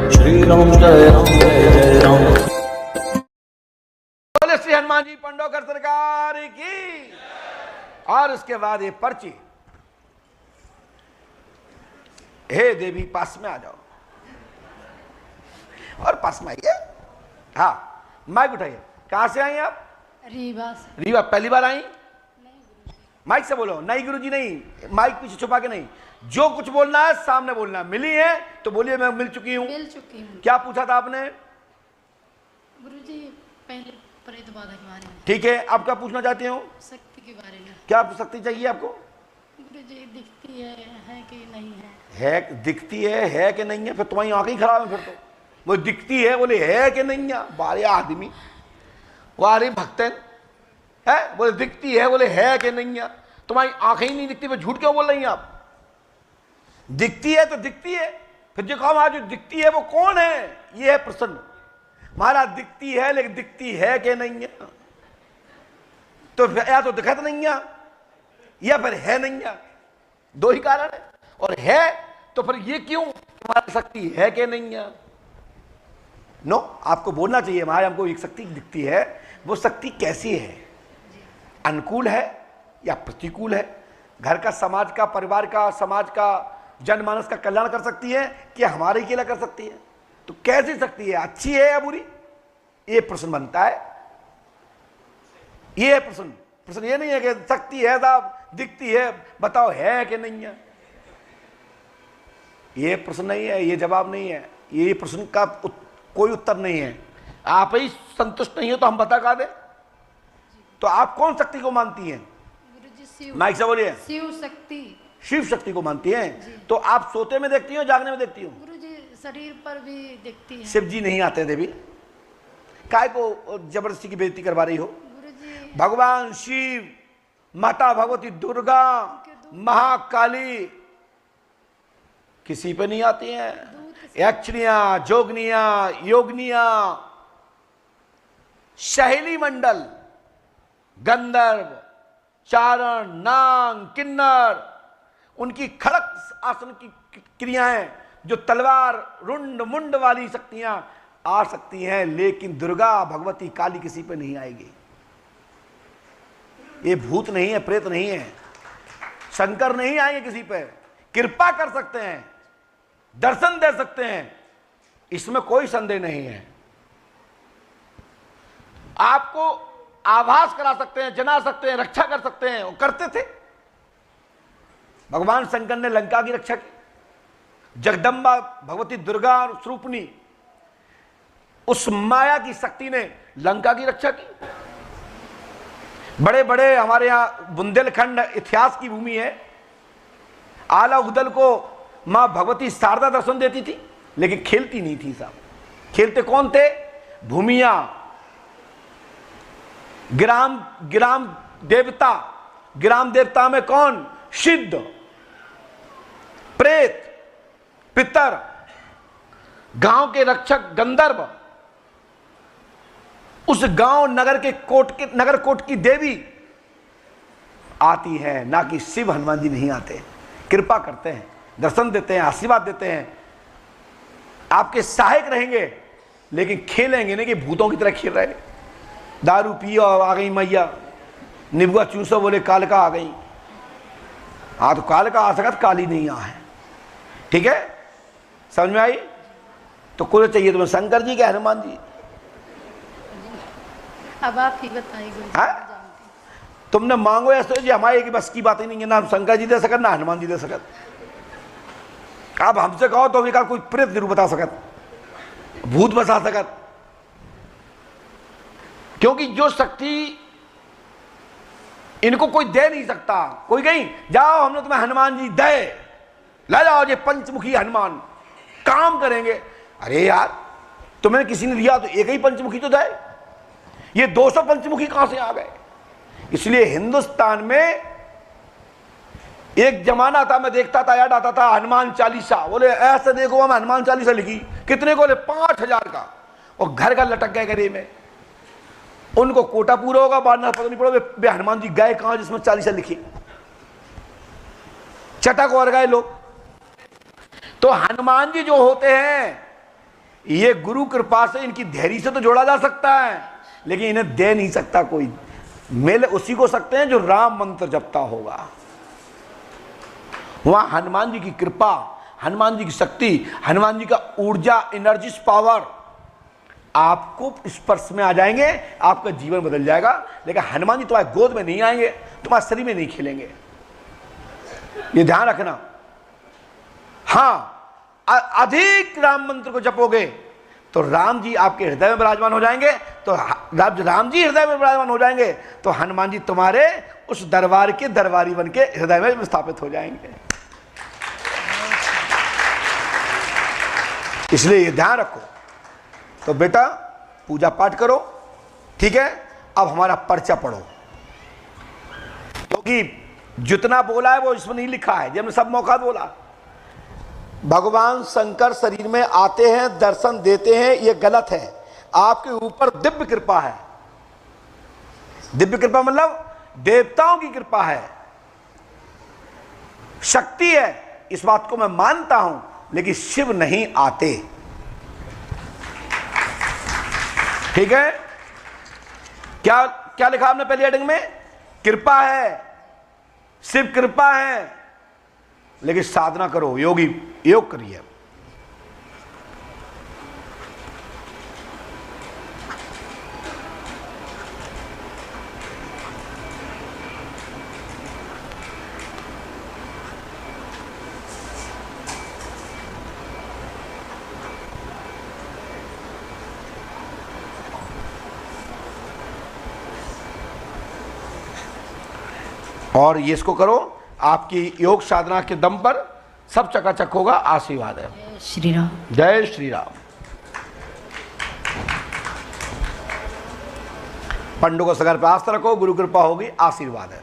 श्री राम जय राम जय जय राम। बोले श्री हनुमान जी पंडोकर सरकार की। और उसके बाद ये पर्ची, हे देवी पास में आ जाओ, और पास में आइए। हाँ, माइक उठाइए। कहां से आई आप? रीवा से। रीवा पहली बार आई? माइक से बोलो। नहीं गुरुजी नहीं, माइक पीछे छुपा के नहीं, जो कुछ बोलना है सामने बोलना। मिली है तो बोलिए मैं मिल चुकी हूँ। मिल चुकी हूँ। क्या पूछा था आपने? गुरुजी पहले प्रेत बाधा के बारे में। ठीक है, आप क्या पूछना चाहते हो? शक्ति के बारे में। क्या शक्ति चाहिए आपको? गुरुजी दिखती है कि नहीं है दिखती है कि नहीं है? फिर तुम्हारी आंखें ही खराब है। फिर तो वो दिखती है बोले है कि नहीं है। बारे आदमी वारे भक्तन है, बोले दिखती है बोले है कि नहीं है। तुम्हारी आंखें ही नहीं दिखती, फिर झूठ क्यों बोल रही हैं आप? दिखती है तो दिखती है। फिर जो कहा महाराज जो दिखती है वो कौन है? ये है प्रसन्न। महाराज दिखती है लेकिन दिखती है कि नहीं है? तो या तो दिखत नहीं है या फिर है नहीं है, दो ही कारण है। और है तो फिर ये क्यों तुम्हारी शक्ति है कि नहीं है? नो, आपको बोलना चाहिए महाराज हमको एक शक्ति दिखती है। वो शक्ति कैसी है? अनुकूल है या प्रतिकूल है? घर का, समाज का, परिवार का, समाज का, जनमानस का कल्याण कर सकती है कि हमारे के लिए कर सकती है? तो कैसी शक्ति है, अच्छी है या बुरी? ये प्रश्न बनता है। ये प्रश्न ये नहीं है कि शक्ति है साहब, दिखती है, बताओ है कि नहीं है। ये प्रश्न नहीं है, ये जवाब नहीं है, ये प्रश्न का कोई उत्तर नहीं है। आप ही संतुष्ट नहीं हो तो हम बता का दे। तो आप कौन शक्ति को मानती हैं? गुरुजी शिव। माइक से बोलिए। शिव शक्ति। शिव शक्ति को मानती हैं। तो आप सोते में देखती हो, जागने में देखती हो? गुरुजी शरीर पर भी दिखती है। शिव जी नहीं आते देवी, काय को जबरदस्ती की बेइज्जती करवा रही हो? गुरुजी भगवान शिव, माता भगवती दुर्गा, महाकाली किसी पे नहीं आती हैं। यक्षिणियां, जोगनियां, योगनियां, सहेली मंडल, गंधर्व, चारण, नाग, किन्नर, उनकी खड़क आसन की क्रियाएं, जो तलवार रुंड मुंड वाली शक्तियां आ सकती हैं, लेकिन दुर्गा भगवती काली किसी पे नहीं आएगी। ये भूत नहीं है, प्रेत नहीं है, शंकर नहीं आएंगे किसी पे। कृपा कर सकते हैं, दर्शन दे सकते हैं, इसमें कोई संदेह नहीं है। आपको आभास करा सकते हैं, जना सकते हैं, रक्षा कर सकते हैं। वो करते थे। भगवान शंकर ने लंका की रक्षा की। जगदम्बा भगवती दुर्गा और स्वरूपनी, उस माया की शक्ति ने लंका की रक्षा की। बड़े बड़े हमारे यहां बुंदेलखंड इतिहास की भूमि है। आला उदल को मां भगवती शारदा दर्शन देती थी, लेकिन खेलती नहीं थी साहब। खेलते कौन थे? भूमिया, ग्राम देवता। ग्राम देवता में कौन? सिद्ध, प्रेत, पितर, गांव के रक्षक गंधर्व। उस गांव नगर कोट की देवी आती है, ना कि शिव हनुमान जी नहीं आते। कृपा करते हैं, दर्शन देते हैं, आशीर्वाद देते हैं, आपके सहायक रहेंगे, लेकिन खेलेंगे नहीं कि भूतों की तरह खेल रहे। दारू पियो आ गई मैया, निबुआ चूसो बोले कालका आ गई। हाँ तो कालका आ सकत, काली नहीं आ है। ठीक है, समझ में आई? तो कुल चाहिए तुम्हें, शंकर जी के हनुमान जी? अब आप ही बताइए गुरुजी। हाँ? तुमने मांगो या सोचिए, हमारे एक बस की बात ही नहीं है। ना शंकर जी दे सकत, ना हनुमान जी दे सकत। आप हमसे कहो तो भी कोई प्रेत जरूर बता सकत, भूत बता सकत। क्योंकि जो शक्ति इनको कोई दे नहीं सकता। कोई कहीं जाओ हमने तुम्हें हनुमान जी दे, ले जाओ ये पंचमुखी हनुमान, काम करेंगे। अरे यार, तुम्हें किसी ने दिया तो एक ही पंचमुखी तो दे, ये 200 पंचमुखी कहां से आ गए? इसलिए हिंदुस्तान में एक जमाना था, मैं देखता था, याद आता था, हनुमान चालीसा। बोले ऐसे देखो, हम हनुमान चालीसा लिखी कितने को? 5000 का। और घर घर लटक गए गरीब में। उनको कोटा पूरा होगा, बांधना पता नहीं पड़ा, वे हनुमान जी गए कहां जिसमें चालीसा लिखी? चटक और गए लोग। तो हनुमान जी जो होते हैं ये गुरु कृपा से इनकी धैर्य से तो जोड़ा जा सकता है, लेकिन इन्हें दे नहीं सकता कोई। मिल उसी को सकते हैं जो राम मंत्र जपता होगा। वहां हनुमान जी की कृपा, हनुमान जी की शक्ति, हनुमान जी का ऊर्जा, एनर्जी, पावर आपको स्पर्श में आ जाएंगे, आपका जीवन बदल जाएगा। लेकिन हनुमान जी तुम्हारे गोद में नहीं आएंगे, तुम्हारे शरीर में नहीं खेलेंगे, ये ध्यान रखना। हाँ, अधिक राम मंत्र को जपोगे तो राम जी आपके हृदय में विराजमान हो जाएंगे। तो राम जी हृदय में विराजमान हो जाएंगे तो हनुमान जी तुम्हारे उस दरबार के दरबारी बन के हृदय में स्थापित हो जाएंगे। इसलिए ये ध्यान रखो। तो बेटा पूजा पाठ करो, ठीक है। अब हमारा पर्चा पढ़ो, क्योंकि जितना बोला है वो इसमें नहीं लिखा है, जब सब मौका बोला। भगवान शंकर शरीर में आते हैं, दर्शन देते हैं, ये गलत है। आपके ऊपर दिव्य कृपा है। दिव्य कृपा मतलब देवताओं की कृपा है, शक्ति है, इस बात को मैं मानता हूं। लेकिन शिव नहीं आते, ठीक है। क्या क्या लिखा आपने पहली हेडिंग में? कृपा है, शिव कृपा है, लेकिन साधना करो, योगी योग करिए। और ये इसको करो, आपकी योग साधना के दम पर सब चकाचक होगा। आशीर्वाद है। श्री राम। जय श्री राम। पंडों को सगर पे आस्था रखो, गुरु कृपा होगी, आशीर्वाद है।